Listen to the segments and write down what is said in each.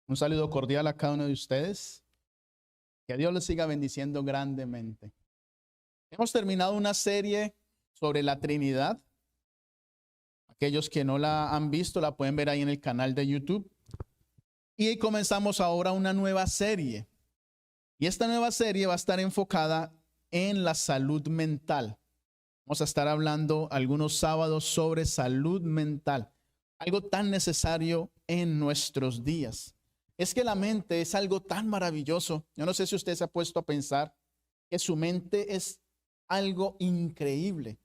Un saludo cordial a cada uno de ustedes. Que Dios les siga bendiciendo grandemente. Hemos terminado una serie sobre la Trinidad. Aquellos que no la han visto la pueden ver ahí en el canal de YouTube. Y comenzamos ahora una nueva serie. Y esta nueva serie va a estar enfocada en la salud mental. Vamos a estar hablando algunos sábados sobre salud mental. Algo tan necesario en nuestros días. Es que la mente es algo tan maravilloso. Yo no sé si usted se ha puesto a pensar que su mente es algo increíble.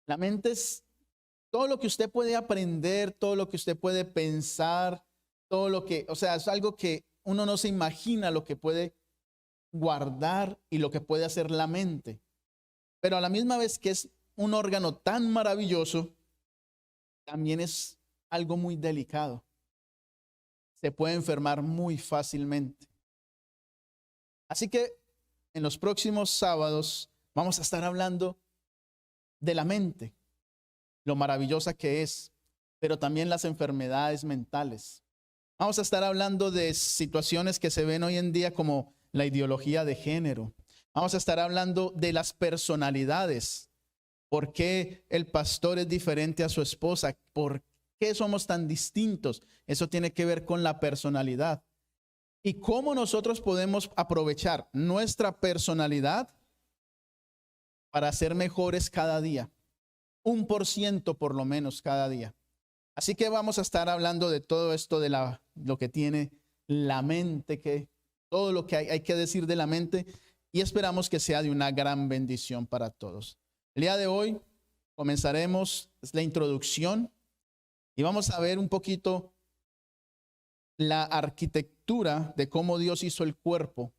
La mente es todo lo que usted puede aprender, todo lo que usted puede pensar, todo lo que, o sea, es algo que uno no se imagina lo que puede guardar y lo que puede hacer la mente. Pero a la misma vez que es un órgano tan maravilloso, también es algo muy delicado. Se puede enfermar muy fácilmente. Así que en los próximos sábados vamos a estar hablando de la mente, lo maravillosa que es, pero también las enfermedades mentales. Vamos a estar hablando de situaciones que se ven hoy en día como la ideología de género. Vamos a estar hablando de las personalidades. ¿Por qué el pastor es diferente a su esposa? ¿Por qué somos tan distintos? Eso tiene que ver con la personalidad. ¿Y cómo nosotros podemos aprovechar nuestra personalidad para ser mejores cada día? 1% por lo menos cada día. Así que vamos a estar hablando de todo esto, de lo que tiene la mente, todo lo que hay que decir de la mente, y esperamos que sea de una gran bendición para todos. El día de hoy comenzaremos la introducción y vamos a ver un poquito la arquitectura de cómo Dios hizo el cuerpo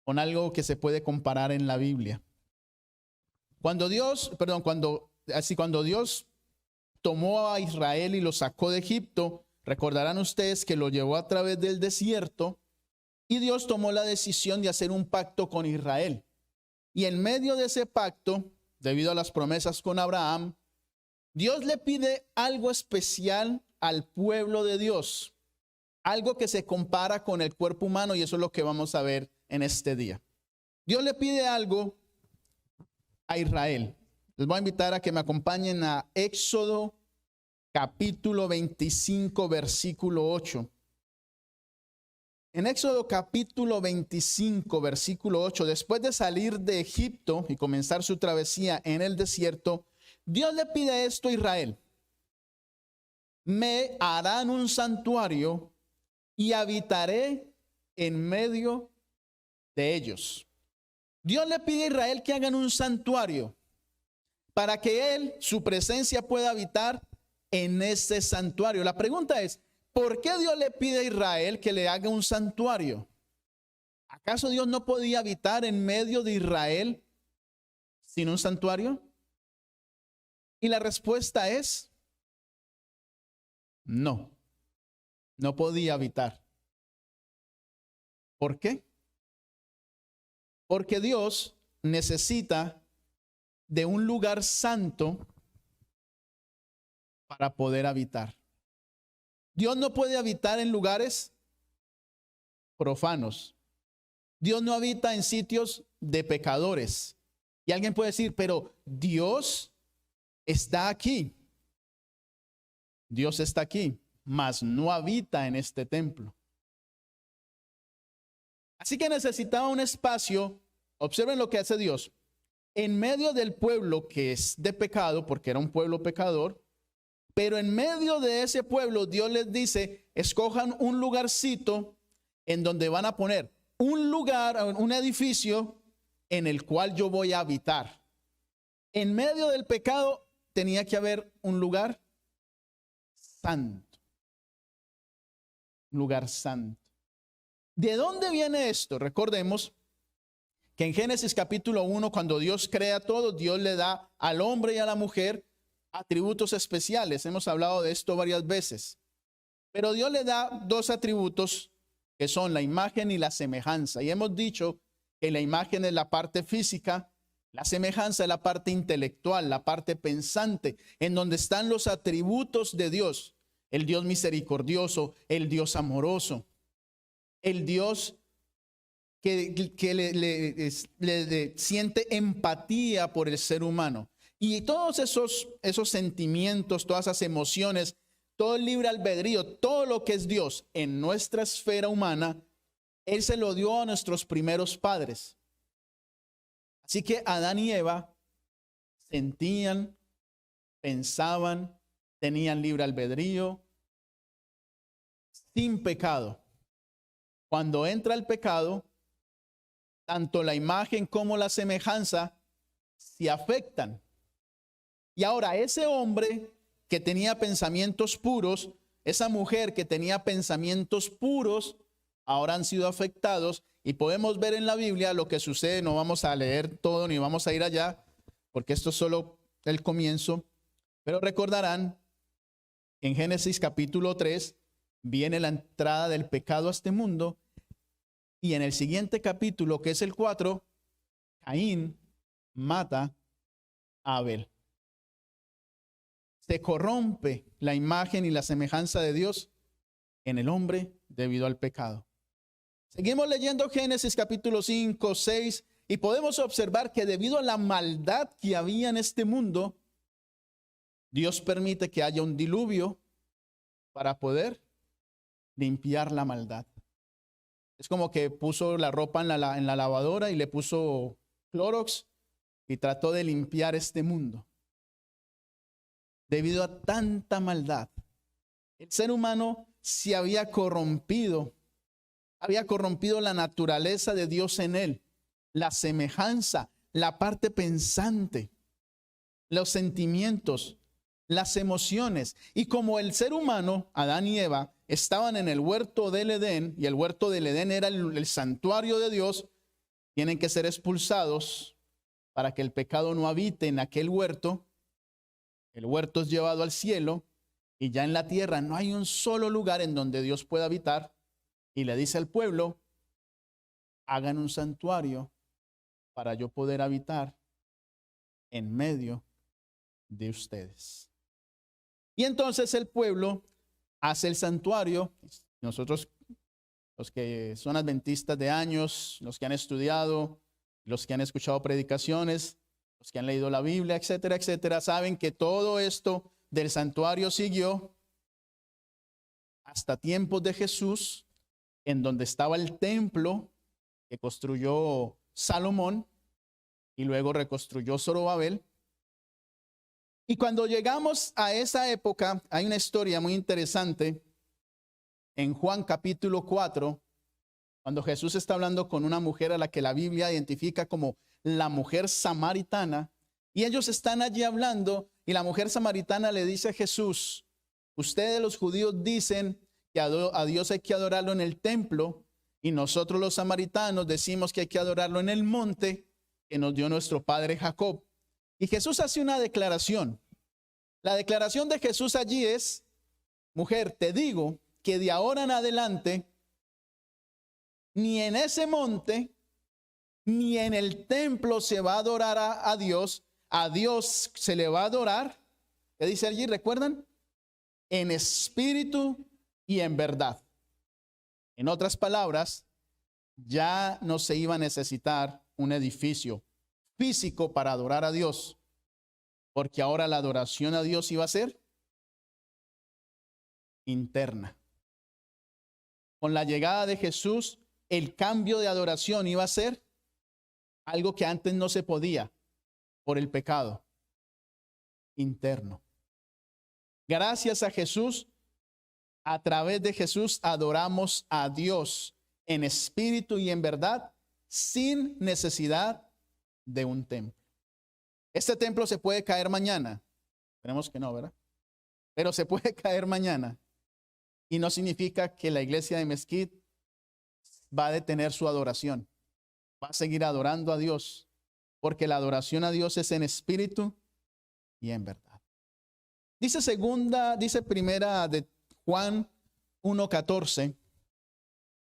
con algo que se puede comparar en la Biblia. Cuando Dios tomó a Israel y lo sacó de Egipto, recordarán ustedes que lo llevó a través del desierto y Dios tomó la decisión de hacer un pacto con Israel. Y en medio de ese pacto, debido a las promesas con Abraham, Dios le pide algo especial al pueblo de Dios, algo que se compara con el cuerpo humano, y eso es lo que vamos a ver en este día. Dios le pide algo a Israel. Les voy a invitar a que me acompañen a Éxodo capítulo 25, versículo 8. En Éxodo capítulo 25, versículo 8, después de salir de Egipto y comenzar su travesía en el desierto, Dios le pide esto a Israel: me harán un santuario y habitaré en medio de ellos. Dios le pide a Israel que hagan un santuario para que Él, su presencia, pueda habitar en ese santuario. La pregunta es, ¿por qué Dios le pide a Israel que le haga un santuario? ¿Acaso Dios no podía habitar en medio de Israel sin un santuario? Y la respuesta es no, no podía habitar. ¿Por qué? Porque Dios necesita de un lugar santo para poder habitar. Dios no puede habitar en lugares profanos. Dios no habita en sitios de pecadores. Y alguien puede decir, pero Dios está aquí. Dios está aquí, mas no habita en este templo. Así que necesitaba un espacio. Observen lo que hace Dios. En medio del pueblo que es de pecado, porque era un pueblo pecador, pero en medio de ese pueblo Dios les dice, escojan un lugarcito en donde van a poner un lugar, un edificio en el cual yo voy a habitar. En medio del pecado tenía que haber un lugar santo. Un lugar santo. ¿De dónde viene esto? Recordemos que en Génesis capítulo 1, cuando Dios crea todo, Dios le da al hombre y a la mujer atributos especiales. Hemos hablado de esto varias veces. Pero Dios le da dos atributos que son la imagen y la semejanza. Y hemos dicho que la imagen es la parte física, la semejanza es la parte intelectual, la parte pensante, en donde están los atributos de Dios. El Dios misericordioso, el Dios amoroso. el Dios que siente empatía por el ser humano. Y todos esos sentimientos, todas esas emociones, todo el libre albedrío, todo lo que es Dios en nuestra esfera humana, Él se lo dio a nuestros primeros padres. Así que Adán y Eva sentían, pensaban, tenían libre albedrío, sin pecado. Cuando entra el pecado, tanto la imagen como la semejanza se afectan. Y ahora ese hombre que tenía pensamientos puros, esa mujer que tenía pensamientos puros, ahora han sido afectados. Y podemos ver en la Biblia lo que sucede. No vamos a leer todo ni vamos a ir allá, porque esto es solo el comienzo. Pero recordarán, en Génesis capítulo 3, viene la entrada del pecado a este mundo. Y en el siguiente capítulo, que es el 4, Caín mata a Abel. Se corrompe la imagen y la semejanza de Dios en el hombre debido al pecado. Seguimos leyendo Génesis capítulo 5, 6 y podemos observar que debido a la maldad que había en este mundo, Dios permite que haya un diluvio para poder limpiar la maldad. Es como que puso la ropa en la lavadora y le puso Clorox y trató de limpiar este mundo. Debido a tanta maldad, el ser humano se había corrompido la naturaleza de Dios en él, la semejanza, la parte pensante, los sentimientos, las emociones. Y como el ser humano, Adán y Eva, estaban en el huerto del Edén, y el huerto del Edén era el santuario de Dios, tienen que ser expulsados para que el pecado no habite en aquel huerto. El huerto es llevado al cielo y ya en la tierra no hay un solo lugar en donde Dios pueda habitar. Y le dice al pueblo, hagan un santuario para yo poder habitar en medio de ustedes. Y entonces el pueblo hace el santuario. Nosotros, los que son adventistas de años, los que han estudiado, los que han escuchado predicaciones, los que han leído la Biblia, etcétera, etcétera, saben que todo esto del santuario siguió hasta tiempos de Jesús, en donde estaba el templo que construyó Salomón y luego reconstruyó Zorobabel. Y cuando llegamos a esa época, hay una historia muy interesante en Juan capítulo 4, cuando Jesús está hablando con una mujer a la que la Biblia identifica como la mujer samaritana, y ellos están allí hablando, y la mujer samaritana le dice a Jesús, ustedes los judíos dicen que a Dios hay que adorarlo en el templo, y nosotros los samaritanos decimos que hay que adorarlo en el monte que nos dio nuestro padre Jacob. Y Jesús hace una declaración. La declaración de Jesús allí es, mujer, te digo que de ahora en adelante, ni en ese monte, ni en el templo se va a adorar a Dios se le va a adorar, ¿qué dice allí? ¿Recuerdan? En espíritu y en verdad. En otras palabras, ya no se iba a necesitar un edificio físico para adorar a Dios, porque ahora la adoración a Dios iba a ser interna. Con la llegada de Jesús, el cambio de adoración iba a ser algo que antes no se podía por el pecado interno. Gracias a Jesús, a través de Jesús adoramos a Dios en espíritu y en verdad, sin necesidad de un templo. Este templo se puede caer mañana. Esperemos que no, ¿verdad? Pero se puede caer mañana. Y no significa que la iglesia de Mesquite va a detener su adoración. Va a seguir adorando a Dios, porque la adoración a Dios es en espíritu y en verdad. Dice primera de Juan 1:14.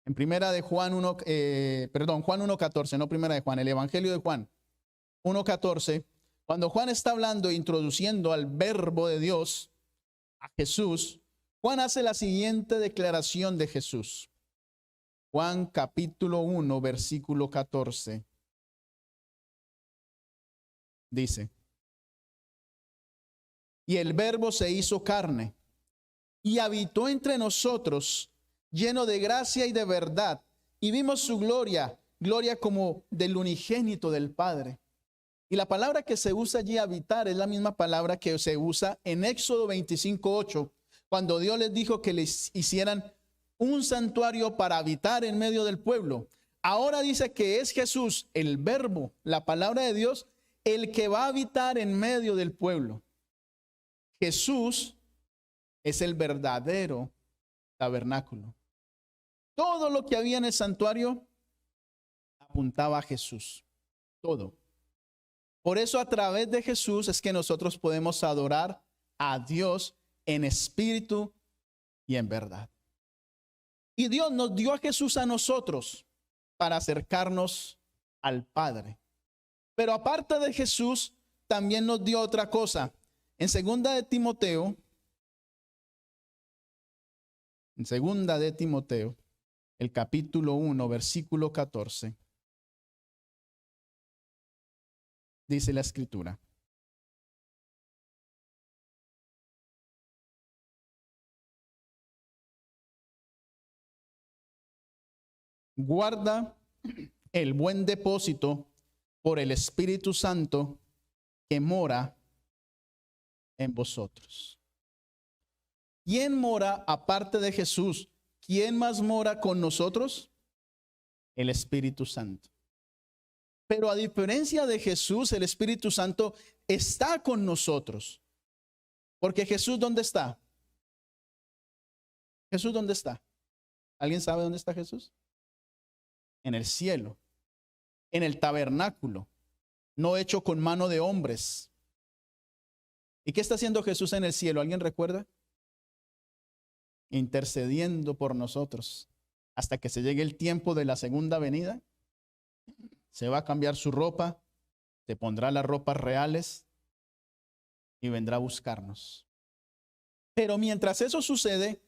En primera de Juan 1:14, no primera de Juan, el Evangelio de Juan 1:14. Cuando Juan está hablando e introduciendo al verbo de Dios, a Jesús, Juan hace la siguiente declaración de Jesús. Juan capítulo 1, versículo 14. Dice: y el Verbo se hizo carne y habitó entre nosotros, lleno de gracia y de verdad, y vimos su gloria, gloria como del unigénito del Padre. Y la palabra que se usa allí, habitar, es la misma palabra que se usa en Éxodo 25:8, cuando Dios les dijo que les hicieran un santuario para habitar en medio del pueblo. Ahora dice que es Jesús, el Verbo, la palabra de Dios, el que va a habitar en medio del pueblo. Jesús es el verdadero tabernáculo. Todo lo que había en el santuario apuntaba a Jesús. Todo. Por eso a través de Jesús es que nosotros podemos adorar a Dios en espíritu y en verdad. Y Dios nos dio a Jesús a nosotros para acercarnos al Padre. Pero aparte de Jesús, también nos dio otra cosa. En segunda de Timoteo, el capítulo 1, versículo 14, dice la Escritura: guarda el buen depósito por el Espíritu Santo que mora en vosotros. ¿Quién mora aparte de Jesús? ¿Quién más mora con nosotros? El Espíritu Santo. Pero a diferencia de Jesús, el Espíritu Santo está con nosotros. Porque Jesús, ¿dónde está? Jesús, ¿dónde está? ¿Alguien sabe dónde está Jesús? En el cielo, en el tabernáculo, no hecho con mano de hombres. ¿Y qué está haciendo Jesús en el cielo? ¿Alguien recuerda? Intercediendo por nosotros hasta que se llegue el tiempo de la segunda venida. Se va a cambiar su ropa, se pondrá las ropas reales y vendrá a buscarnos. Pero mientras eso sucede,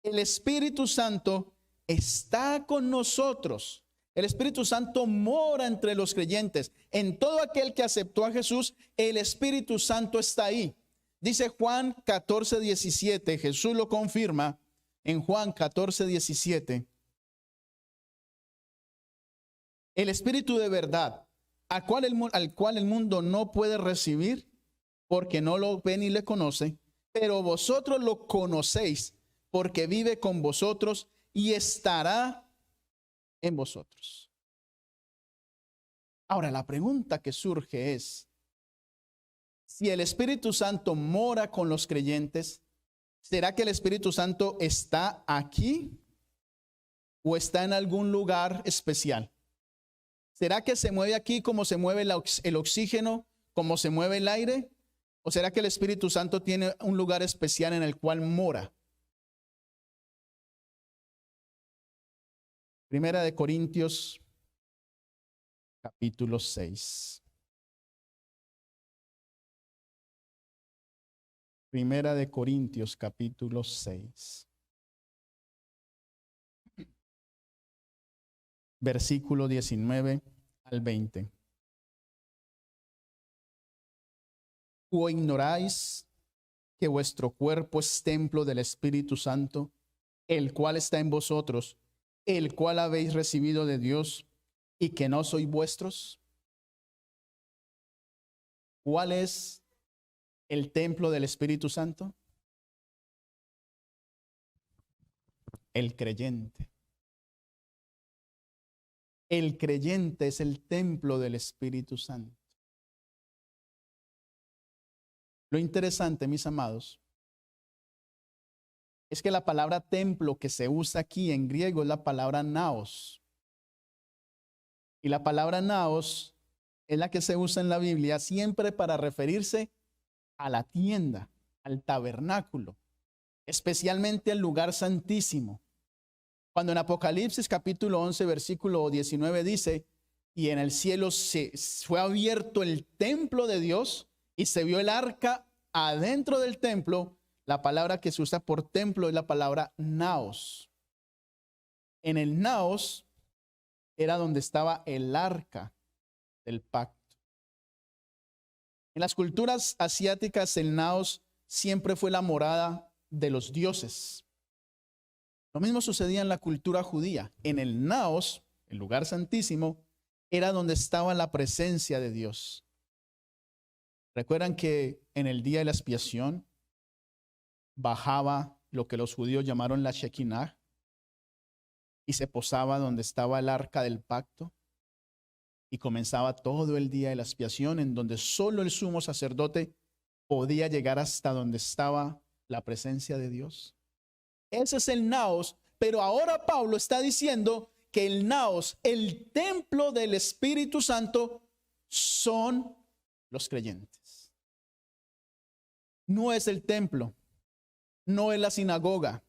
el Espíritu Santo está con nosotros. El Espíritu Santo mora entre los creyentes. En todo aquel que aceptó a Jesús, el Espíritu Santo está ahí. Dice Juan 14:17, Jesús lo confirma en Juan 14:17. El Espíritu de verdad, al cual el mundo no puede recibir, porque no lo ve ni le conoce, pero vosotros lo conocéis, porque vive con vosotros y estará en vosotros. Ahora, la pregunta que surge es: si el Espíritu Santo mora con los creyentes, ¿será que el Espíritu Santo está aquí o está en algún lugar especial? ¿Será que se mueve aquí como se mueve el oxígeno, como se mueve el aire? ¿O será que el Espíritu Santo tiene un lugar especial en el cual mora? Primera de Corintios, capítulo 6. Primera de Corintios, capítulo 6. Versículo 19 al 20. ¿O ignoráis que vuestro cuerpo es templo del Espíritu Santo, el cual está en vosotros, el cual habéis recibido de Dios, y que no sois vuestros? ¿Cuál es el templo del Espíritu Santo? El creyente. El creyente es el templo del Espíritu Santo. Lo interesante, mis amados, es que la palabra templo que se usa aquí en griego es la palabra naos. Y la palabra naos es la que se usa en la Biblia siempre para referirse a la tienda, al tabernáculo, especialmente al lugar santísimo. Cuando en Apocalipsis capítulo 11, versículo 19 dice: y en el cielo se fue abierto el templo de Dios y se vio el arca adentro del templo. La palabra que se usa por templo es la palabra naos. En el naos era donde estaba el arca del pacto. En las culturas asiáticas, el naos siempre fue la morada de los dioses. Lo mismo sucedía en la cultura judía. En el naos, el lugar santísimo, era donde estaba la presencia de Dios. ¿Recuerdan que en el día de la expiación bajaba lo que los judíos llamaron la Shekinah y se posaba donde estaba el arca del pacto? Y comenzaba todo el día de la expiación, en donde solo el sumo sacerdote podía llegar hasta donde estaba la presencia de Dios. Ese es el naos, pero ahora Pablo está diciendo que el naos, el templo del Espíritu Santo, son los creyentes. No es el templo, no es la sinagoga,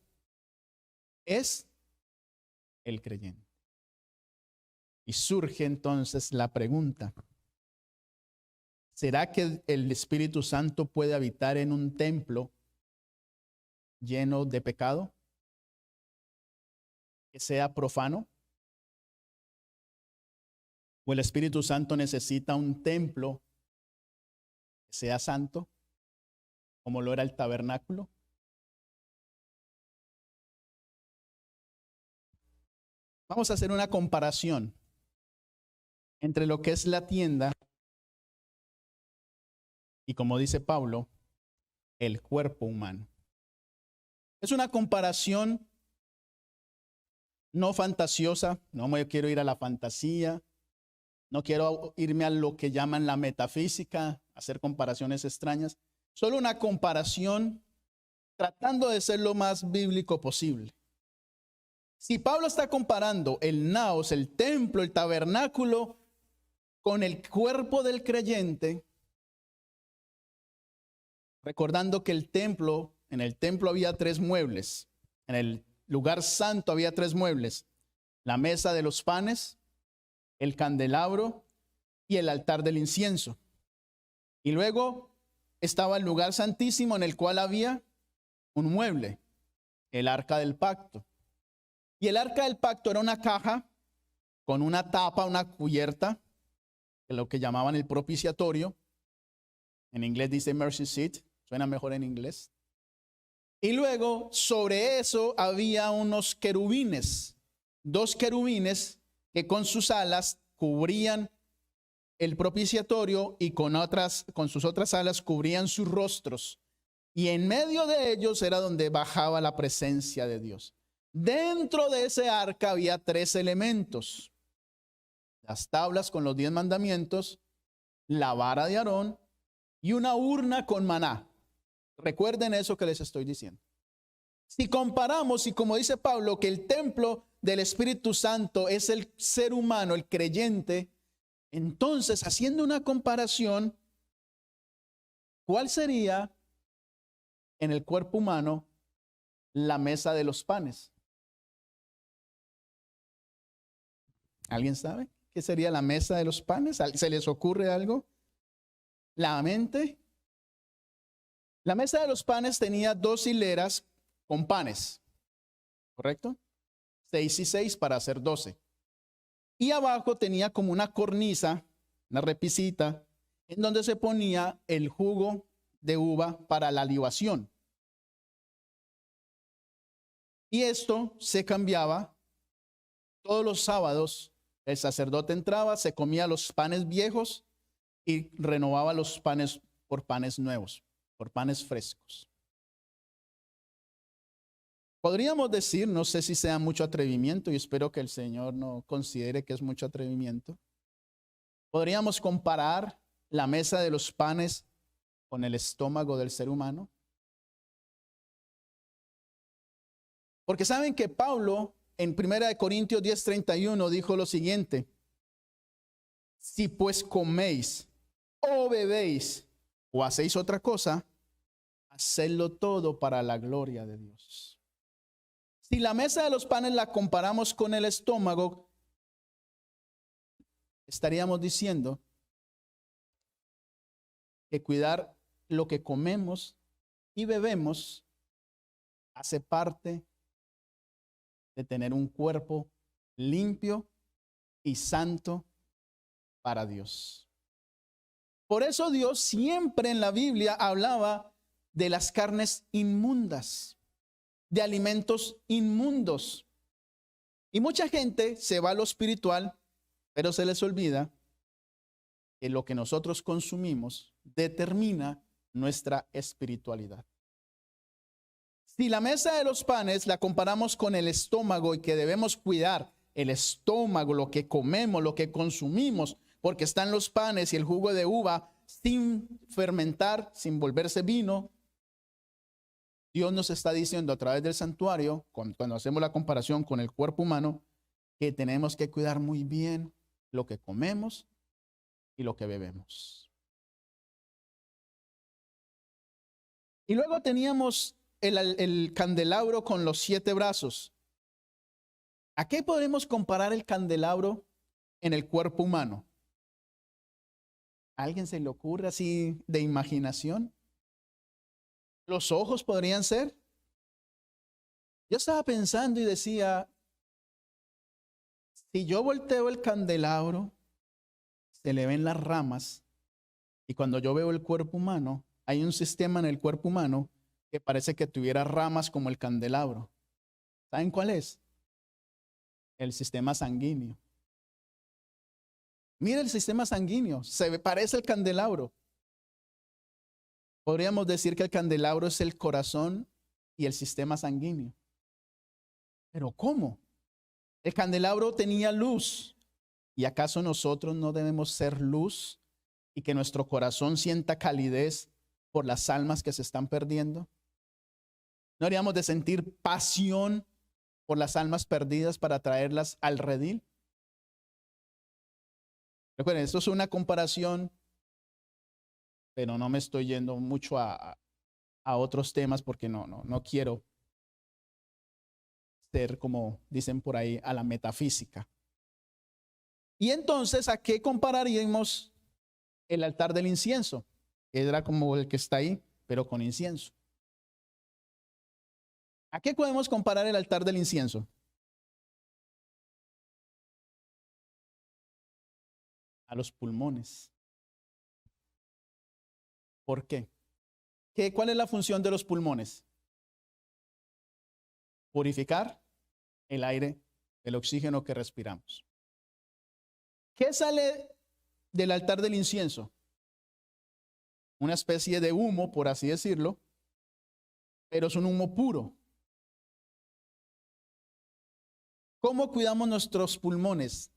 es el creyente. Y surge entonces la pregunta: ¿será que el Espíritu Santo puede habitar en un templo lleno de pecado? ¿Que sea profano? ¿O el Espíritu Santo necesita un templo que sea santo, como lo era el tabernáculo? Vamos a hacer una comparación entre lo que es la tienda y, como dice Pablo, el cuerpo humano. Es una comparación no fantasiosa, no me quiero ir a la fantasía, no quiero irme a lo que llaman la metafísica, hacer comparaciones extrañas, solo una comparación tratando de ser lo más bíblico posible. Si Pablo está comparando el naos, el templo, el tabernáculo, con el cuerpo del creyente, recordando que en el templo había 3 muebles, en el lugar santo había 3 muebles: la mesa de los panes, el candelabro y el altar del incienso. Y luego estaba el lugar santísimo, en el cual había un mueble, el arca del pacto. Y el arca del pacto era una caja con una tapa, una cubierta, lo que llamaban el propiciatorio. En inglés dice mercy seat, suena mejor en inglés. Y luego sobre eso había unos querubines, 2 querubines que con sus alas cubrían el propiciatorio y con sus otras alas cubrían sus rostros. Y en medio de ellos era donde bajaba la presencia de Dios. Dentro de ese arca había 3 elementos: las tablas con los 10 mandamientos, la vara de Aarón y una urna con maná. Recuerden eso que les estoy diciendo. Si comparamos, y como dice Pablo, que el templo del Espíritu Santo es el ser humano, el creyente, entonces, haciendo una comparación, ¿cuál sería en el cuerpo humano la mesa de los panes? ¿Alguien sabe qué sería la mesa de los panes? ¿Se les ocurre algo? La mente. La mesa de los panes tenía 2 hileras con panes, ¿correcto? 6 y 6 para hacer 12. Y abajo tenía como una cornisa, una repisita, en donde se ponía el jugo de uva para la libación. Y esto se cambiaba todos los sábados. El sacerdote entraba, se comía los panes viejos y renovaba los panes por panes nuevos, por panes frescos. Podríamos decir, no sé si sea mucho atrevimiento, y espero que el Señor no considere que es mucho atrevimiento. Podríamos comparar la mesa de los panes con el estómago del ser humano. Porque saben que Pablo en 1 Corintios 10:31 dijo lo siguiente: si pues coméis o bebéis o hacéis otra cosa, hacedlo todo para la gloria de Dios. Si la mesa de los panes la comparamos con el estómago, estaríamos diciendo que cuidar lo que comemos y bebemos hace parte de tener un cuerpo limpio y santo para Dios. Por eso Dios siempre en la Biblia hablaba de las carnes inmundas, de alimentos inmundos. Y mucha gente se va a lo espiritual, pero se les olvida que lo que nosotros consumimos determina nuestra espiritualidad. Si la mesa de los panes la comparamos con el estómago y que debemos cuidar el estómago, lo que comemos, lo que consumimos, porque están los panes y el jugo de uva sin fermentar, sin volverse vino, Dios nos está diciendo a través del santuario, cuando hacemos la comparación con el cuerpo humano, que tenemos que cuidar muy bien lo que comemos y lo que bebemos. Y luego teníamos el candelabro con los 7 brazos. ¿A qué podemos comparar el candelabro en el cuerpo humano? ¿A alguien se le ocurre así de imaginación? ¿Los ojos podrían ser? Yo estaba pensando y decía, si yo volteo el candelabro, se le ven las ramas, y cuando yo veo el cuerpo humano, hay un sistema en el cuerpo humano que parece que tuviera ramas como el candelabro. ¿Saben cuál es? El sistema sanguíneo. Mira el sistema sanguíneo, parece el candelabro. Podríamos decir que el candelabro es el corazón y el sistema sanguíneo. ¿Pero cómo? El candelabro tenía luz. ¿Y acaso nosotros no debemos ser luz y que nuestro corazón sienta calidez por las almas que se están perdiendo? ¿No deberíamos de sentir pasión por las almas perdidas para traerlas al redil? Recuerden, esto es una comparación, pero no me estoy yendo mucho a otros temas porque no quiero ser, como dicen por ahí, a la metafísica. Y entonces, ¿a qué compararíamos el altar del incienso? Era como el que está ahí, pero con incienso. ¿A qué podemos comparar el altar del incienso? A los pulmones. ¿Por qué? ¿Cuál es la función de los pulmones? Purificar el aire, el oxígeno que respiramos. ¿Qué sale del altar del incienso? Una especie de humo, por así decirlo, pero es un humo puro. ¿Cómo cuidamos nuestros pulmones?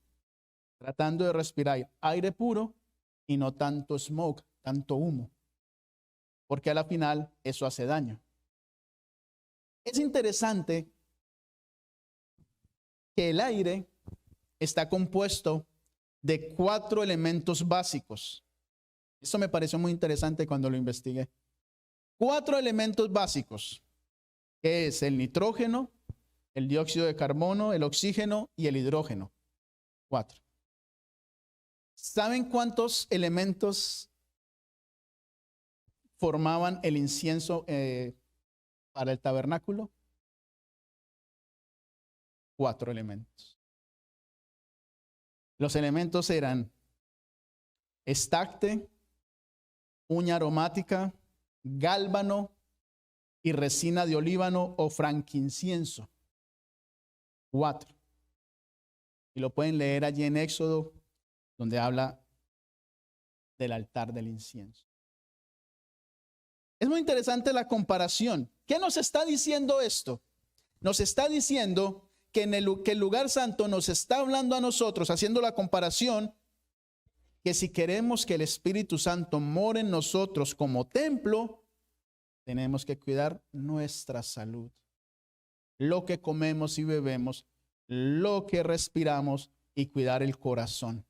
Tratando de respirar aire puro y no tanto smoke, tanto humo, porque a la final eso hace daño. Es interesante que el aire está compuesto de 4 elementos básicos. Eso me pareció muy interesante cuando lo investigué. 4 elementos básicos, que es el nitrógeno, el dióxido de carbono, el oxígeno y el hidrógeno. 4. ¿Saben cuántos elementos formaban el incienso para el tabernáculo? 4 elementos. Los elementos eran estacte, uña aromática, gálbano y resina de olíbano o franquincienso. 4. Y lo pueden leer allí en Éxodo, donde habla del altar del incienso. Es muy interesante la comparación. ¿Qué nos está diciendo esto? Nos está diciendo que el lugar santo nos está hablando a nosotros, haciendo la comparación, que si queremos que el Espíritu Santo more en nosotros como templo, tenemos que cuidar nuestra salud. Lo que comemos y bebemos, lo que respiramos y cuidar el corazón.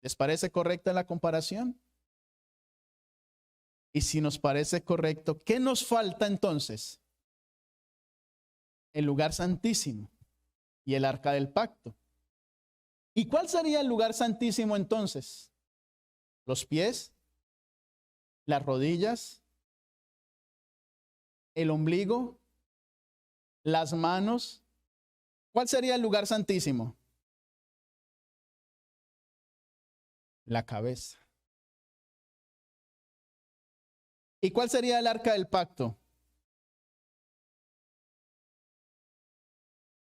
¿Les parece correcta la comparación? Y si nos parece correcto, ¿qué nos falta entonces? El lugar santísimo y el arca del pacto. ¿Y cuál sería el lugar santísimo entonces? Los pies, las rodillas, el ombligo, las manos. ¿Cuál sería el lugar santísimo? La cabeza. ¿Y cuál sería el arca del pacto?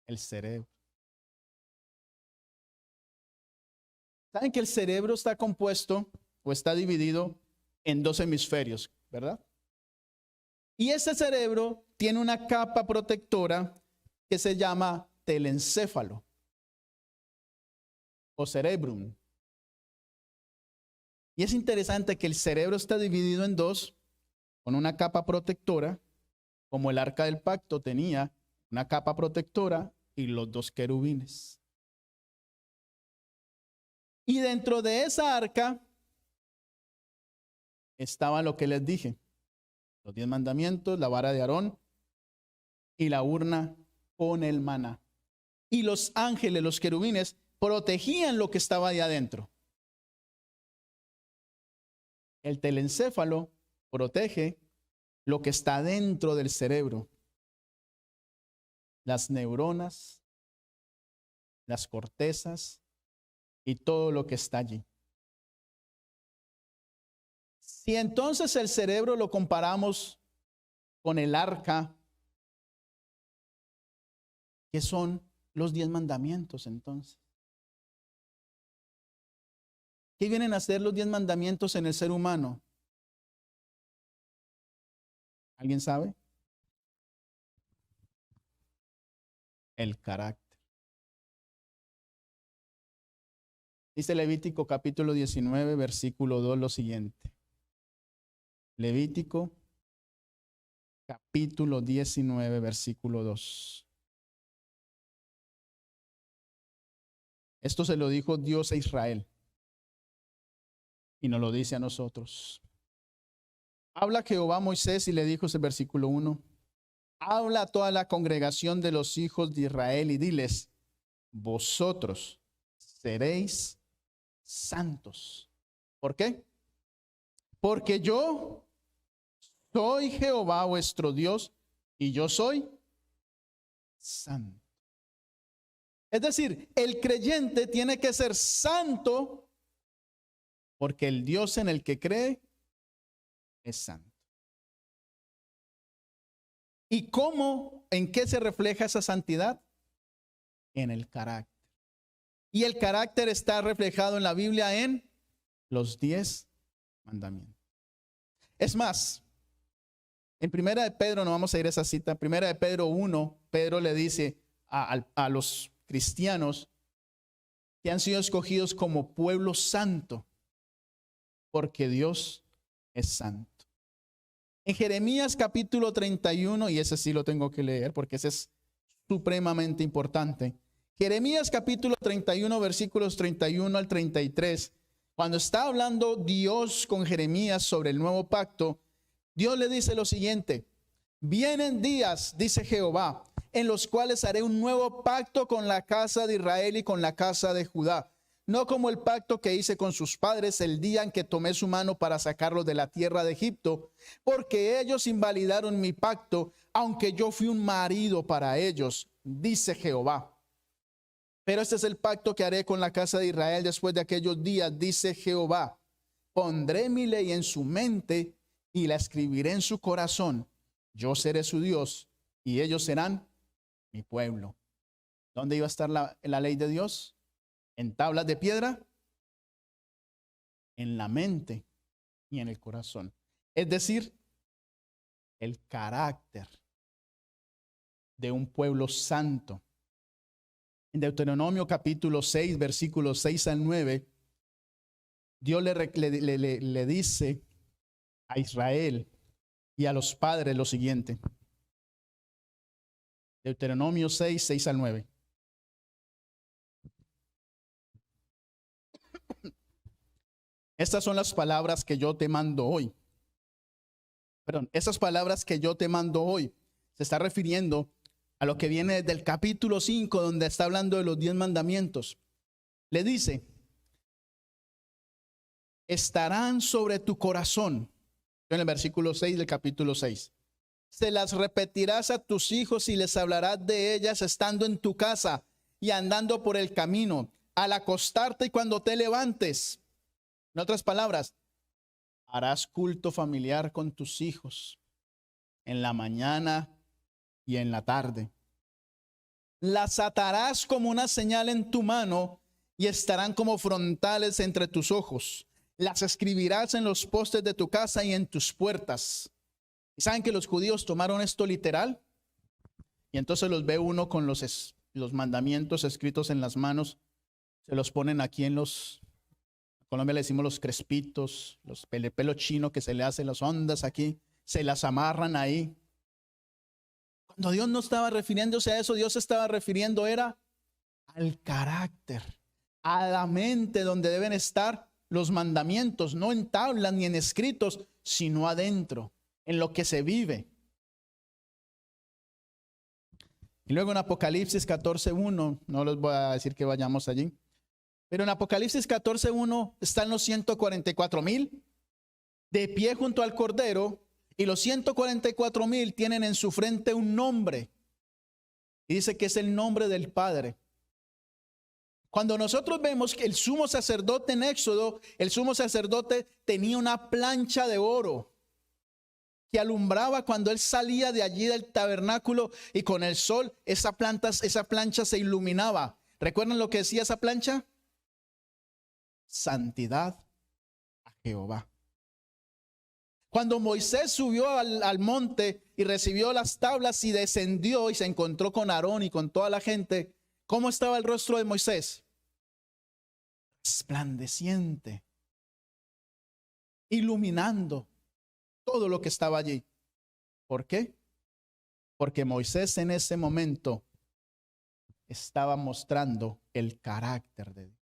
El cerebro. ¿Saben que el cerebro está compuesto o está dividido en dos hemisferios, verdad? Y ese cerebro tiene una capa protectora que se llama telencéfalo o cerebrum. Y es interesante que el cerebro está dividido en dos, con una capa protectora, como el arca del pacto tenía una capa protectora y los dos querubines. Y dentro de esa arca estaba lo que les dije, los 10 mandamientos, la vara de Aarón y la urna con el maná. Y los ángeles, los querubines, protegían lo que estaba ahí adentro. El telencéfalo protege lo que está dentro del cerebro. Las neuronas, las cortezas y todo lo que está allí. Si entonces el cerebro lo comparamos con el arca, ¿qué son los 10 mandamientos entonces? ¿Qué vienen a ser los 10 mandamientos en el ser humano? ¿Alguien sabe? El carácter. Dice Levítico capítulo 19, versículo 2 lo siguiente. Levítico capítulo 19, versículo 2. Esto se lo dijo Dios a Israel y nos lo dice a nosotros. Habla Jehová a Moisés y le dijo ese versículo 1. Habla a toda la congregación de los hijos de Israel y diles, vosotros seréis santos. ¿Por qué? Porque yo soy Jehová vuestro Dios y yo soy santo. Es decir, el creyente tiene que ser santo porque el Dios en el que cree es santo. ¿Y cómo, en qué se refleja esa santidad? En el carácter. Y el carácter está reflejado en la Biblia en los 10 mandamientos. Es más, en Primera de Pedro, no vamos a ir a esa cita, Primera de Pedro 1, Pedro le dice a los cristianos que han sido escogidos como pueblo santo, porque Dios es santo. En Jeremías capítulo 31, y ese sí lo tengo que leer porque ese es supremamente importante. Jeremías capítulo 31, versículos 31 al 33. Cuando está hablando Dios con Jeremías sobre el nuevo pacto, Dios le dice lo siguiente: vienen días, dice Jehová, en los cuales haré un nuevo pacto con la casa de Israel y con la casa de Judá. No como el pacto que hice con sus padres el día en que tomé su mano para sacarlos de la tierra de Egipto, porque ellos invalidaron mi pacto, aunque yo fui un marido para ellos, dice Jehová. Pero este es el pacto que haré con la casa de Israel después de aquellos días, dice Jehová. Pondré mi ley en su mente y la escribiré en su corazón. Yo seré su Dios y ellos serán mi pueblo. ¿Dónde iba a estar la ley de Dios? ¿En tablas de piedra? En la mente y en el corazón. Es decir, el carácter de un pueblo santo. En Deuteronomio capítulo 6, versículos 6 al 9, Dios le dice a Israel y a los padres lo siguiente. Deuteronomio 6, 6 al 9. Estas son las palabras que yo te mando hoy. Perdón, esas palabras que yo te mando hoy se está refiriendo a lo que viene desde el capítulo 5, donde está hablando de los 10 mandamientos. Le dice: estarán sobre tu corazón. En el versículo 6 del capítulo 6. se las repetirás a tus hijos y les hablarás de ellas estando en tu casa y andando por el camino, al acostarte y cuando te levantes. En otras palabras, harás culto familiar con tus hijos en la mañana y en la tarde. Las atarás como una señal en tu mano y estarán como frontales entre tus ojos. Las escribirás en los postes de tu casa y en tus puertas. ¿Y saben que los judíos tomaron esto literal? Y entonces los ve uno con los mandamientos escritos en las manos. Se los ponen aquí en en Colombia le decimos los crespitos, el pelo chino que se le hacen las ondas aquí. Se las amarran ahí. Cuando Dios no estaba refiriéndose a eso, Dios se estaba refiriendo era al carácter, a la mente donde deben estar los mandamientos, no en tablas ni en escritos, sino adentro, en lo que se vive. Y luego en Apocalipsis 14:1, no les voy a decir que vayamos allí, pero en Apocalipsis 14:1 están los 144,000 de pie junto al Cordero, y los 144,000 tienen en su frente un nombre. Y dice que es el nombre del Padre. Cuando nosotros vemos que el sumo sacerdote en Éxodo, el sumo sacerdote tenía una plancha de oro que alumbraba cuando él salía de allí del tabernáculo, y con el sol esa plancha se iluminaba. ¿Recuerdan lo que decía esa plancha? Santidad a Jehová. Cuando Moisés subió al monte y recibió las tablas y descendió y se encontró con Aarón y con toda la gente, ¿cómo estaba el rostro de Moisés? Resplandeciente, iluminando todo lo que estaba allí. ¿Por qué? Porque Moisés en ese momento estaba mostrando el carácter de Dios.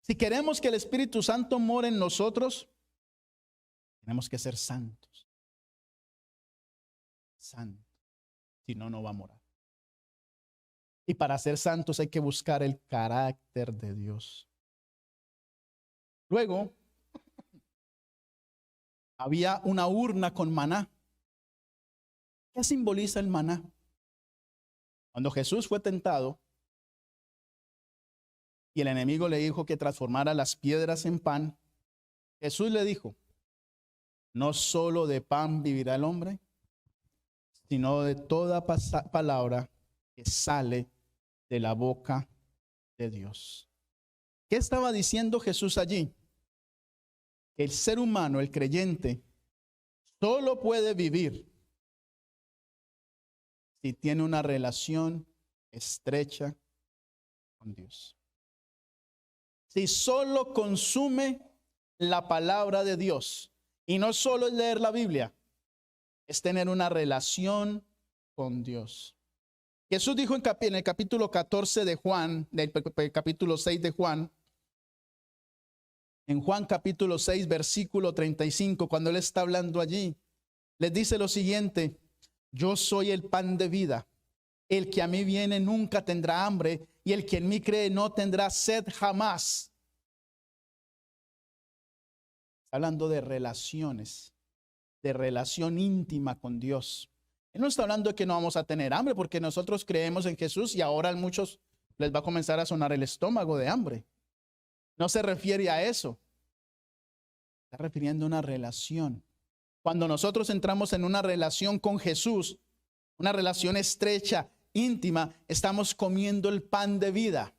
Si queremos que el Espíritu Santo more en nosotros, tenemos que ser santos. Santos. Si no, no va a morar. Y para ser santos hay que buscar el carácter de Dios. Luego, había una urna con maná. ¿Qué simboliza el maná? Cuando Jesús fue tentado y el enemigo le dijo que transformara las piedras en pan, Jesús le dijo: no solo de pan vivirá el hombre, sino de toda palabra que sale de la boca de Dios. ¿Qué estaba diciendo Jesús allí? Que el ser humano, el creyente, solo puede vivir si tiene una relación estrecha con Dios. Si solo consume la palabra de Dios, y no solo es leer la Biblia, es tener una relación con Dios. Jesús dijo en el capítulo 14 de Juan, del capítulo 6 de Juan, en Juan capítulo 6, versículo 35, cuando él está hablando allí, les dice lo siguiente: yo soy el pan de vida. El que a mí viene nunca tendrá hambre, y el que en mí cree no tendrá sed jamás. Hablando de relaciones, de relación íntima con Dios. Él no está hablando de que no vamos a tener hambre, porque nosotros creemos en Jesús y ahora a muchos les va a comenzar a sonar el estómago de hambre. No se refiere a eso. Está refiriendo a una relación. Cuando nosotros entramos en una relación con Jesús, una relación estrecha, íntima, estamos comiendo el pan de vida,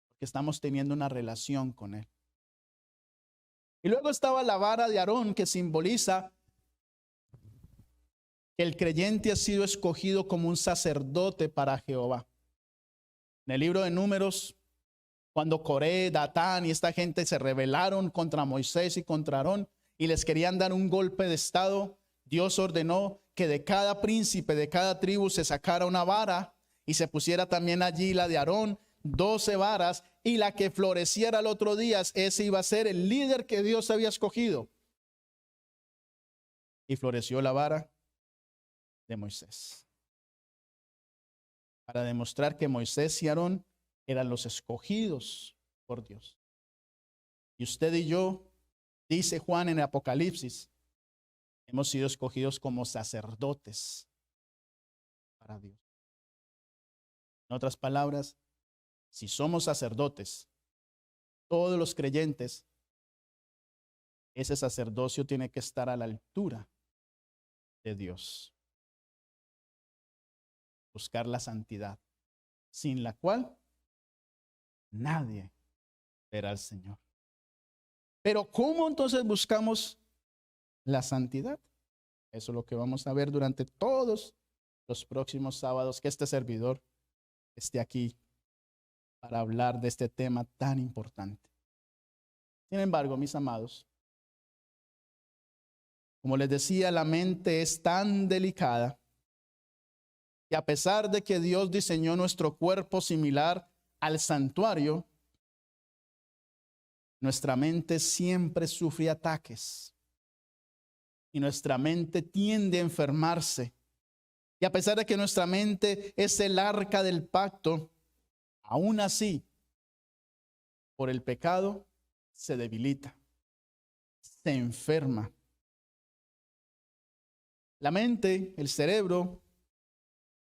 porque estamos teniendo una relación con Él. Y luego estaba la vara de Aarón, que simboliza que el creyente ha sido escogido como un sacerdote para Jehová. En el libro de Números, cuando Coré, Datán y esta gente se rebelaron contra Moisés y contra Aarón y les querían dar un golpe de estado, Dios ordenó que de cada príncipe, de cada tribu se sacara una vara y se pusiera también allí la de Aarón, 12 varas, y la que floreciera el otro día, ese iba a ser el líder que Dios había escogido. Y floreció la vara de Moisés, para demostrar que Moisés y Aarón eran los escogidos por Dios. Y usted y yo, dice Juan en el Apocalipsis, hemos sido escogidos como sacerdotes para Dios. En otras palabras, si somos sacerdotes, todos los creyentes, ese sacerdocio tiene que estar a la altura de Dios. Buscar la santidad, sin la cual nadie verá al Señor. Pero ¿cómo entonces buscamos la santidad? Eso es lo que vamos a ver durante todos los próximos sábados que este servidor esté aquí para hablar de este tema tan importante. Sin embargo, mis amados, como les decía, la mente es tan delicada que a pesar de que Dios diseñó nuestro cuerpo similar al santuario, nuestra mente siempre sufre ataques y nuestra mente tiende a enfermarse. Y a pesar de que nuestra mente es el arca del pacto, aún así, por el pecado, se debilita, se enferma. La mente, el cerebro,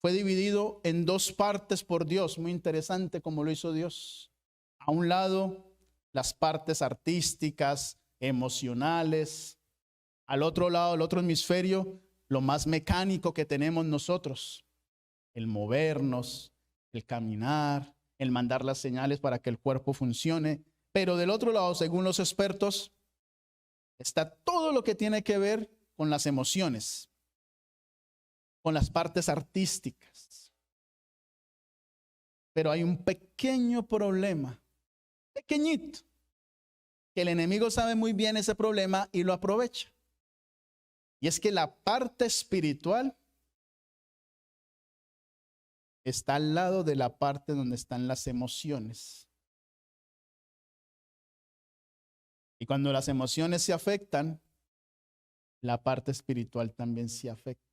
fue dividido en dos partes por Dios. Muy interesante como lo hizo Dios. A un lado, las partes artísticas, emocionales. Al otro lado, el otro hemisferio, lo más mecánico que tenemos nosotros. El movernos, el caminar, el mandar las señales para que el cuerpo funcione. Pero del otro lado, según los expertos, está todo lo que tiene que ver con las emociones, con las partes artísticas. Pero hay un pequeño problema, pequeñito, que el enemigo sabe muy bien ese problema y lo aprovecha. Y es que la parte espiritual está al lado de la parte donde están las emociones. Y cuando las emociones se afectan, la parte espiritual también se afecta.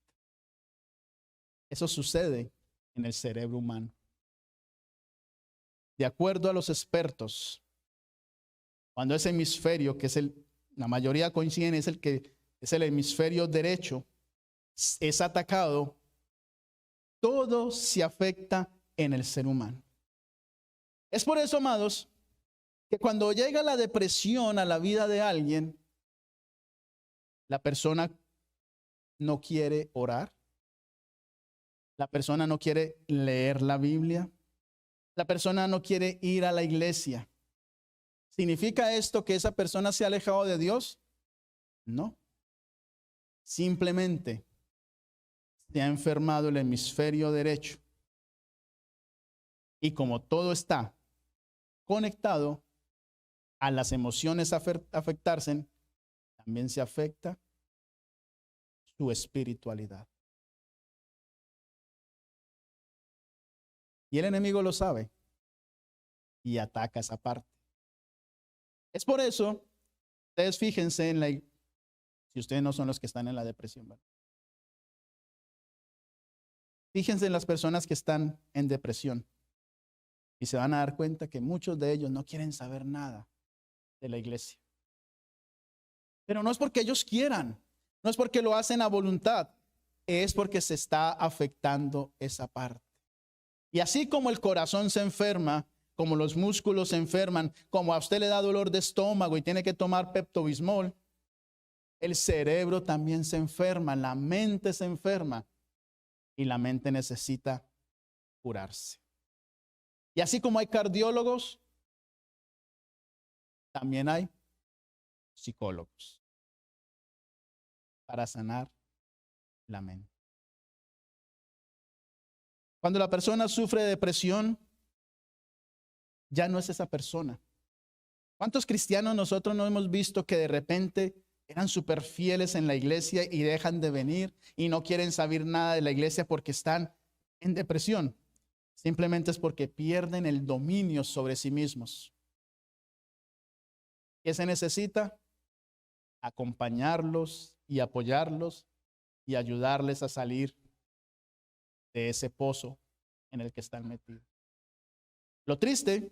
Eso sucede en el cerebro humano. De acuerdo a los expertos, cuando ese hemisferio, que es la mayoría coinciden, es el hemisferio derecho, es atacado, todo se afecta en el ser humano. Es por eso, amados, que cuando llega la depresión a la vida de alguien, la persona no quiere orar, la persona no quiere leer la Biblia, la persona no quiere ir a la iglesia. ¿Significa esto que esa persona se ha alejado de Dios? No. Simplemente se ha enfermado el hemisferio derecho. Y como todo está conectado, a las emociones afectarse, también se afecta su espiritualidad. Y el enemigo lo sabe y ataca esa parte. Es por eso, ustedes fíjense si ustedes no son los que están en la depresión, ¿verdad? Fíjense en las personas que están en depresión y se van a dar cuenta que muchos de ellos no quieren saber nada de la iglesia. Pero no es porque ellos quieran, no es porque lo hacen a voluntad, es porque se está afectando esa parte. Y así como el corazón se enferma, como los músculos se enferman, como a usted le da dolor de estómago y tiene que tomar Pepto-Bismol, el cerebro también se enferma, la mente se enferma y la mente necesita curarse. Y así como hay cardiólogos, también hay psicólogos para sanar la mente. Cuando la persona sufre de depresión, ya no es esa persona. ¿Cuántos cristianos nosotros no hemos visto que de repente eran súper fieles en la iglesia y dejan de venir y no quieren saber nada de la iglesia porque están en depresión? Simplemente es porque pierden el dominio sobre sí mismos. ¿Qué se necesita? Acompañarlos y apoyarlos y ayudarles a salir de ese pozo en el que están metidos. Lo triste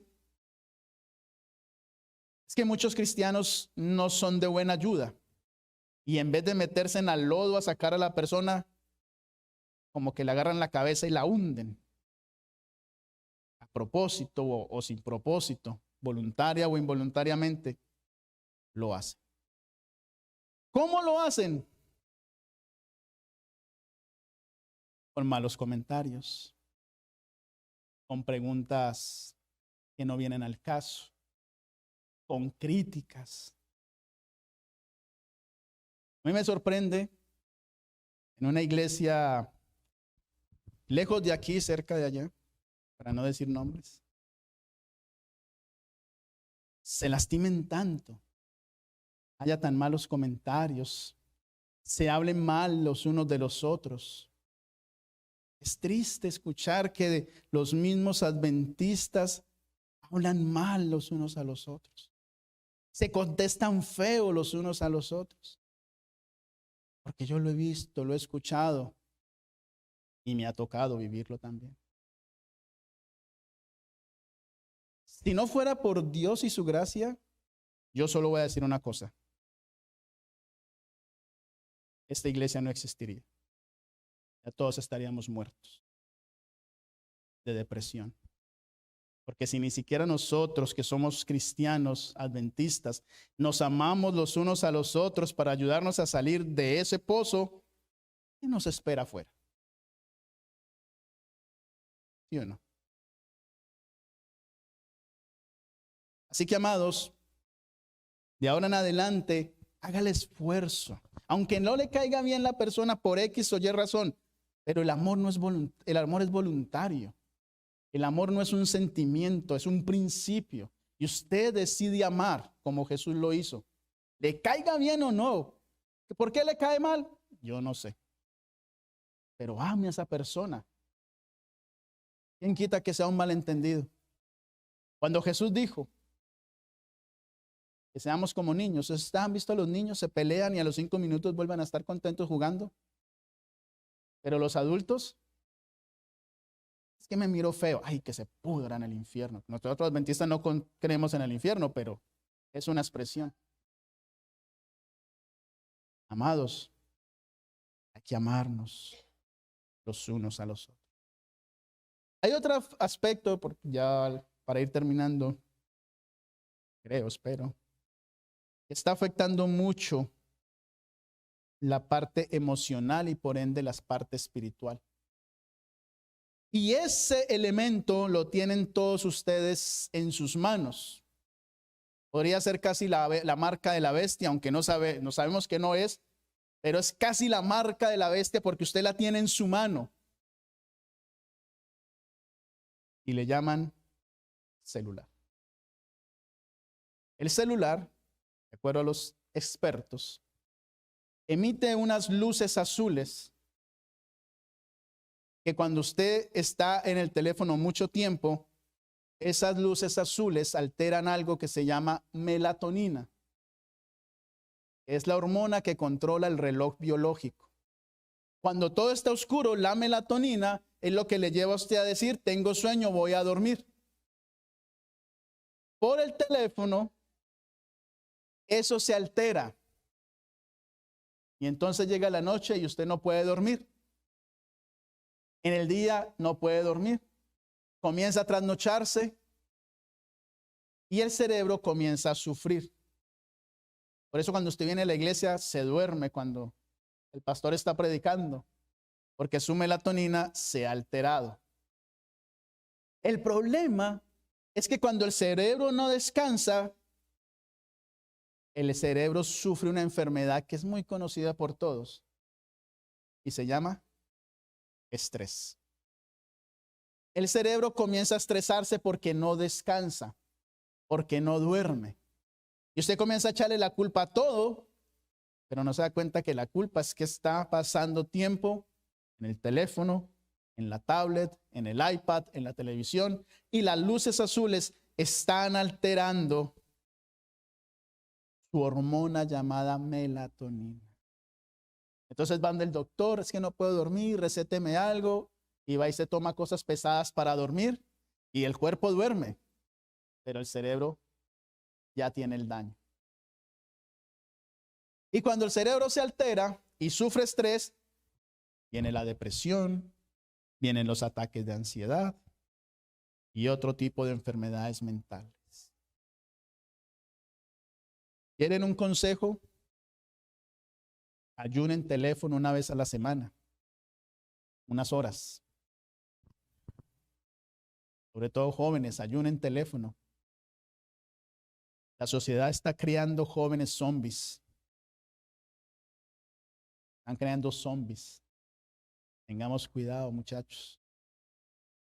es que muchos cristianos no son de buena ayuda y en vez de meterse en el lodo a sacar a la persona, como que le agarran la cabeza y la hunden. A propósito o sin propósito, voluntaria o involuntariamente, lo hacen. ¿Cómo lo hacen? Con malos comentarios, con preguntas que no vienen al caso, con críticas. A mí me sorprende en una iglesia lejos de aquí, cerca de allá, para no decir nombres, se lastimen tanto, haya tan malos comentarios, se hablen mal los unos de los otros. Es triste escuchar que los mismos adventistas hablan mal los unos a los otros. Se contestan feo los unos a los otros. Porque yo lo he visto, lo he escuchado y me ha tocado vivirlo también. Si no fuera por Dios y su gracia, yo solo voy a decir una cosa. Esta iglesia no existiría. Ya todos estaríamos muertos de depresión. Porque si ni siquiera nosotros que somos cristianos adventistas nos amamos los unos a los otros para ayudarnos a salir de ese pozo, ¿qué nos espera afuera? ¿Sí o no? Así que, amados, de ahora en adelante, haga el esfuerzo. Aunque no le caiga bien la persona por X o Y razón, pero el amor no es el amor es voluntario. El amor no es un sentimiento, es un principio. Y usted decide amar como Jesús lo hizo. Le caiga bien o no. ¿Por qué le cae mal? Yo no sé. Pero ame a esa persona. ¿Quién quita que sea un malentendido? Cuando Jesús dijo que seamos como niños, ¿ustedes han visto a los niños se pelean y a los 5 minutos vuelven a estar contentos jugando? Pero los adultos, es que me miró feo, ay, que se pudra en el infierno. Nosotros adventistas no creemos en el infierno, pero es una expresión. Amados, hay que amarnos los unos a los otros. Hay otro aspecto, ya para ir terminando, creo, espero, que está afectando mucho la parte emocional y por ende la parte espiritual. Y ese elemento lo tienen todos ustedes en sus manos. Podría ser casi la marca de la bestia, aunque no sabemos que no es, pero es casi la marca de la bestia porque usted la tiene en su mano. Y le llaman celular. El celular, de acuerdo a los expertos, emite unas luces azules que cuando usted está en el teléfono mucho tiempo, esas luces azules alteran algo que se llama melatonina. Es la hormona que controla el reloj biológico. Cuando todo está oscuro, la melatonina es lo que le lleva a usted a decir, tengo sueño, voy a dormir. Por el teléfono, eso se altera. Y entonces llega la noche y usted no puede dormir. En el día no puede dormir. Comienza a trasnocharse y el cerebro comienza a sufrir. Por eso cuando usted viene a la iglesia se duerme cuando el pastor está predicando, porque su melatonina se ha alterado. El problema es que cuando el cerebro no descansa, el cerebro sufre una enfermedad que es muy conocida por todos y se llama estrés. El cerebro comienza a estresarse porque no descansa, porque no duerme. Y usted comienza a echarle la culpa a todo, pero no se da cuenta que la culpa es que está pasando tiempo en el teléfono, en la tablet, en el iPad, en la televisión, y las luces azules están alterando su hormona llamada melatonina. Entonces van del doctor, es que no puedo dormir, recéteme algo, y va y se toma cosas pesadas para dormir, y el cuerpo duerme, pero el cerebro ya tiene el daño. Y cuando el cerebro se altera y sufre estrés, viene la depresión, vienen los ataques de ansiedad y otro tipo de enfermedades mentales. ¿Quieren un consejo? Ayunen teléfono una vez a la semana, unas horas. Sobre todo jóvenes, ayunen teléfono. La sociedad está creando jóvenes zombies. Están creando zombies. Tengamos cuidado, muchachos,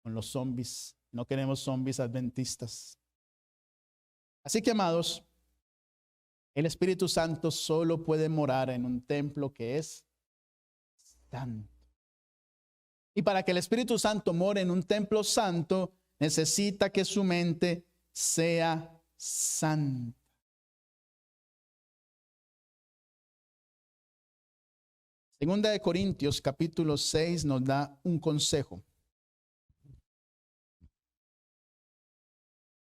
con los zombies. No queremos zombies adventistas. Así que, amados, el Espíritu Santo solo puede morar en un templo que es santo. Y para que el Espíritu Santo more en un templo santo, necesita que su mente sea santa. Segunda de Corintios, capítulo 6, nos da un consejo.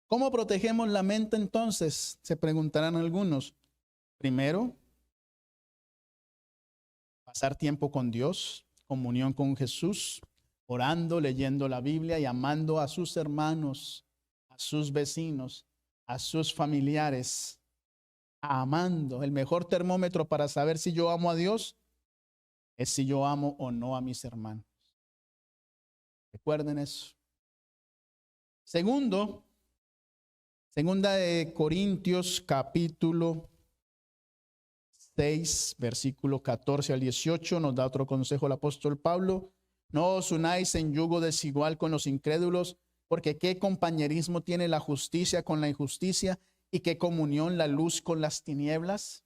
¿Cómo protegemos la mente entonces? Se preguntarán algunos. Primero, pasar tiempo con Dios, comunión con Jesús, orando, leyendo la Biblia y amando a sus hermanos, a sus vecinos, a sus familiares. Amando. El mejor termómetro para saber si yo amo a Dios es si yo amo o no a mis hermanos. Recuerden eso. Segundo, segunda de Corintios capítulo 6, versículo 14 al 18, nos da otro consejo el apóstol Pablo. No os unáis en yugo desigual con los incrédulos, porque qué compañerismo tiene la justicia con la injusticia y qué comunión la luz con las tinieblas.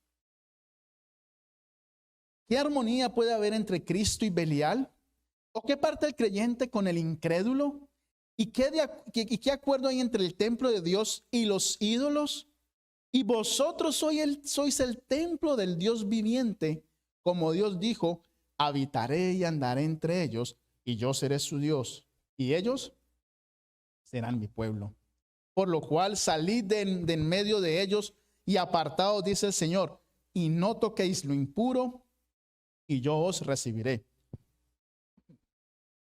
¿Qué armonía puede haber entre Cristo y Belial? ¿O qué parte el creyente con el incrédulo? ¿Y qué acuerdo hay entre el templo de Dios y los ídolos? Y vosotros sois el templo del Dios viviente, como Dios dijo, habitaré y andaré entre ellos, y yo seré su Dios, y ellos serán mi pueblo. Por lo cual salid de en medio de ellos y apartaos, dice el Señor, y no toquéis lo impuro, y yo os recibiré.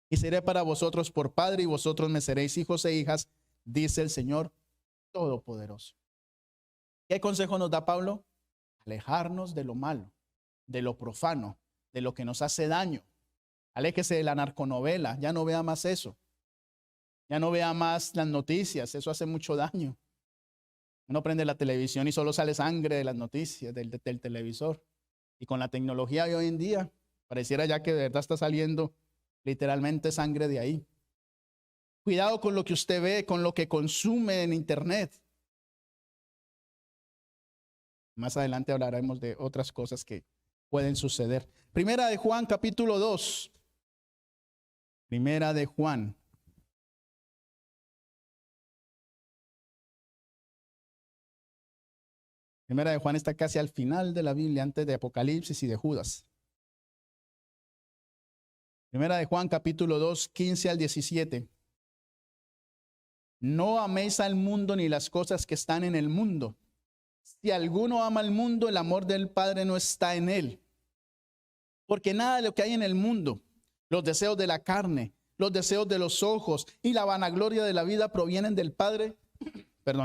Y seré para vosotros por padre, y vosotros me seréis hijos e hijas, dice el Señor Todopoderoso. ¿Qué consejo nos da Pablo? Alejarnos de lo malo, de lo profano, de lo que nos hace daño. Aléjese de la narconovela, ya no vea más eso. Ya no vea más las noticias, eso hace mucho daño. Uno prende la televisión y solo sale sangre de las noticias, del televisor. Y con la tecnología de hoy en día, pareciera ya que de verdad está saliendo literalmente sangre de ahí. Cuidado con lo que usted ve, con lo que consume en internet. Más adelante hablaremos de otras cosas que pueden suceder. Primera de Juan, capítulo 2. Primera de Juan. Primera de Juan está casi al final de la Biblia, antes de Apocalipsis y de Judas. Primera de Juan, capítulo 2, 15 al 17. No améis al mundo ni las cosas que están en el mundo. Si alguno ama al mundo, el amor del Padre no está en él. Porque nada de lo que hay en el mundo, los deseos de la carne, los deseos de los ojos y la vanagloria de la vida provienen del Padre,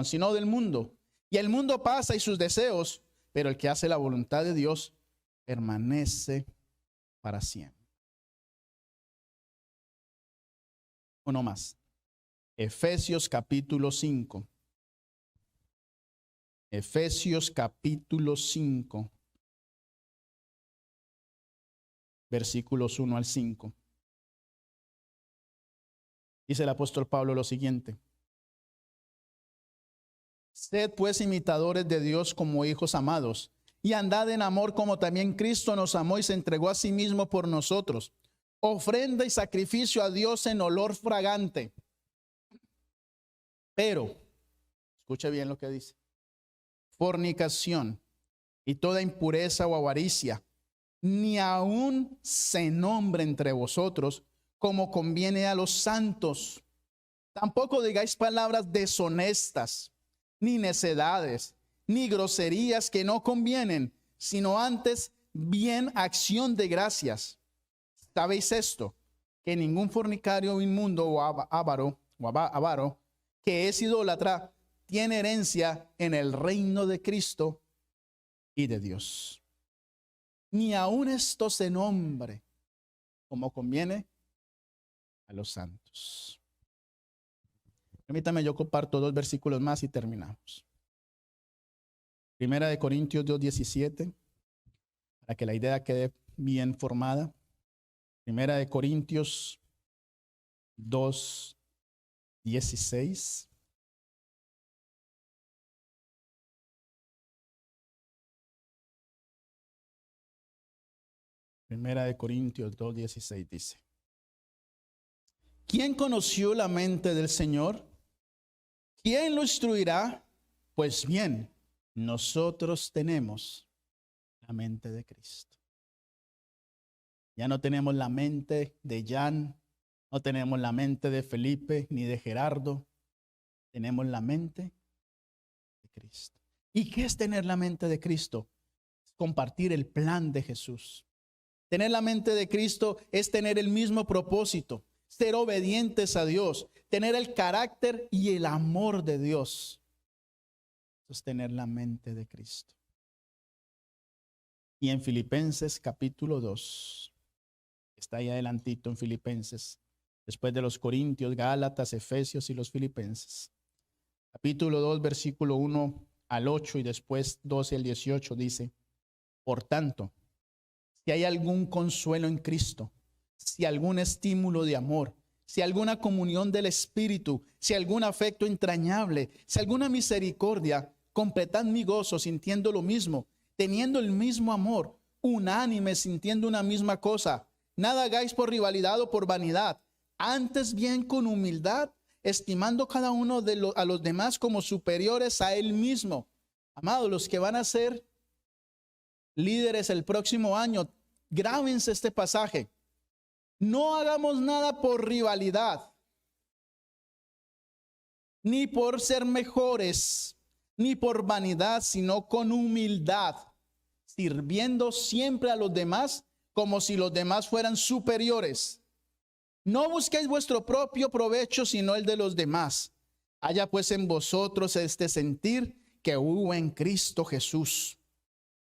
sino del mundo. Y el mundo pasa y sus deseos, pero el que hace la voluntad de Dios permanece para siempre. Uno más. Efesios capítulo 5. Efesios capítulo 5. Versículos 1 al 5. Dice el apóstol Pablo lo siguiente. Sed pues imitadores de Dios como hijos amados, y andad en amor como también Cristo nos amó y se entregó a sí mismo por nosotros, ofrenda y sacrificio a Dios en olor fragante. Pero, escuche bien lo que dice, fornicación y toda impureza o avaricia, ni aun se nombre entre vosotros como conviene a los santos. Tampoco digáis palabras deshonestas, ni necedades, ni groserías que no convienen, sino antes bien acción de gracias. ¿Sabéis esto? Que ningún fornicario, inmundo o avaro que es idólatra tiene herencia en el reino de Cristo y de Dios. Ni aun esto se nombre como conviene a los santos. Permítame, yo comparto 2 versículos más y terminamos. Primera de Corintios 2:17, para que la idea quede bien formada. Primera de Corintios 2:16. Primera de Corintios 2:16 dice: ¿quién conoció la mente del Señor? ¿Quién lo instruirá? Pues bien, nosotros tenemos la mente de Cristo. Ya no tenemos la mente de Jan, no tenemos la mente de Felipe ni de Gerardo. Tenemos la mente de Cristo. ¿Y qué es tener la mente de Cristo? Es compartir el plan de Jesús. Tener la mente de Cristo es tener el mismo propósito, ser obedientes a Dios, tener el carácter y el amor de Dios. Eso es tener la mente de Cristo. Y en Filipenses capítulo 2, está ahí adelantito en Filipenses, después de los Corintios, Gálatas, Efesios y los Filipenses. Capítulo 2, versículo 1 al 8 y después 12 al 18 dice: por tanto, si hay algún consuelo en Cristo, si algún estímulo de amor, si alguna comunión del Espíritu, si algún afecto entrañable, si alguna misericordia, completad mi gozo sintiendo lo mismo, teniendo el mismo amor, unánimes sintiendo una misma cosa. Nada hagáis por rivalidad o por vanidad, antes bien con humildad, estimando cada uno a los demás como superiores a él mismo. Amados, los que van a ser líderes el próximo año, grábense este pasaje. No hagamos nada por rivalidad, ni por ser mejores, ni por vanidad, sino con humildad, sirviendo siempre a los demás como si los demás fueran superiores. No busquéis vuestro propio provecho, sino el de los demás. Haya pues en vosotros este sentir que hubo en Cristo Jesús.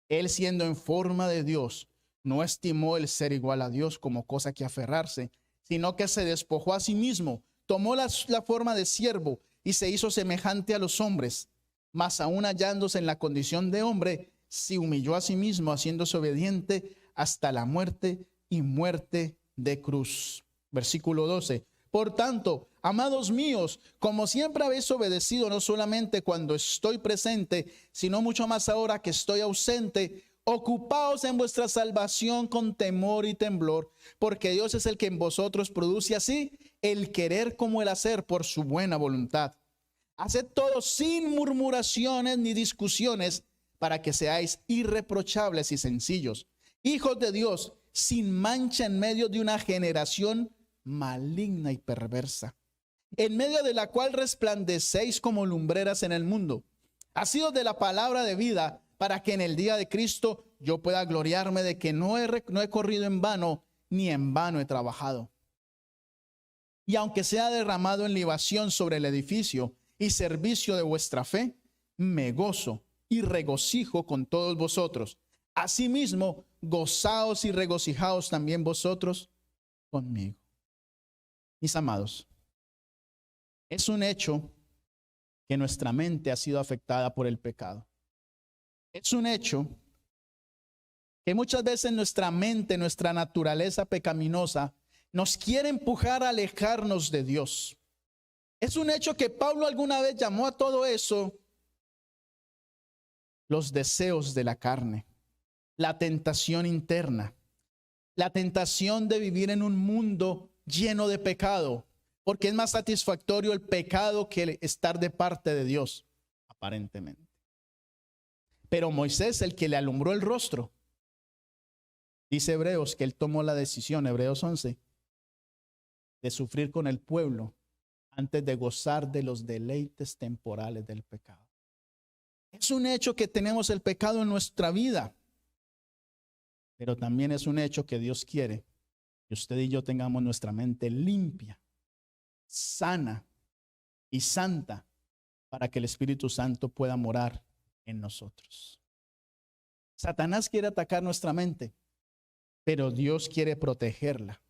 Él, siendo en forma de Dios, no estimó el ser igual a Dios como cosa que aferrarse, sino que se despojó a sí mismo, tomó la forma de siervo y se hizo semejante a los hombres. Mas aún hallándose en la condición de hombre, se humilló a sí mismo, haciéndose obediente hasta la muerte y muerte de cruz. Versículo 12. Por tanto, amados míos, como siempre habéis obedecido, no solamente cuando estoy presente, sino mucho más ahora que estoy ausente, ocupaos en vuestra salvación con temor y temblor, porque Dios es el que en vosotros produce así el querer como el hacer por su buena voluntad. Haced todo sin murmuraciones ni discusiones, para que seáis irreprochables y sencillos, hijos de Dios, sin mancha en medio de una generación maligna y perversa, en medio de la cual resplandecéis como lumbreras en el mundo, asidos de la palabra de vida, para que en el día de Cristo yo pueda gloriarme de que no he corrido en vano, ni en vano he trabajado. Y aunque sea derramado en libación sobre el edificio y servicio de vuestra fe, me gozo y regocijo con todos vosotros. Asimismo, gozaos y regocijaos también vosotros conmigo. Mis amados, es un hecho que nuestra mente ha sido afectada por el pecado. Es un hecho que muchas veces nuestra mente, nuestra naturaleza pecaminosa, nos quiere empujar a alejarnos de Dios. Es un hecho que Pablo alguna vez llamó a todo eso los deseos de la carne, la tentación interna, la tentación de vivir en un mundo lleno de pecado, porque es más satisfactorio el pecado que estar de parte de Dios, aparentemente. Pero Moisés, el que le alumbró el rostro, dice Hebreos que él tomó la decisión, Hebreos 11, de sufrir con el pueblo antes de gozar de los deleites temporales del pecado. Es un hecho que tenemos el pecado en nuestra vida. Pero también es un hecho que Dios quiere que usted y yo tengamos nuestra mente limpia, sana y santa para que el Espíritu Santo pueda morar en nosotros. Satanás quiere atacar nuestra mente, pero Dios quiere protegerla.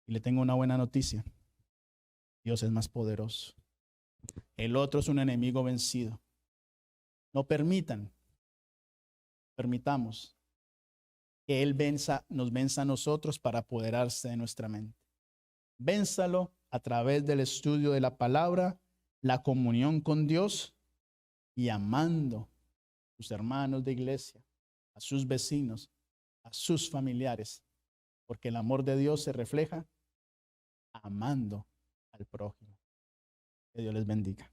Y le tengo una buena noticia. Dios es más poderoso. El otro es un enemigo vencido. No permitamos que Él nos venza a nosotros para apoderarse de nuestra mente. Vénzalo a través del estudio de la palabra, la comunión con Dios y amando a sus hermanos de iglesia, a sus vecinos, a sus familiares, porque el amor de Dios se refleja amando al prójimo. Que Dios les bendiga.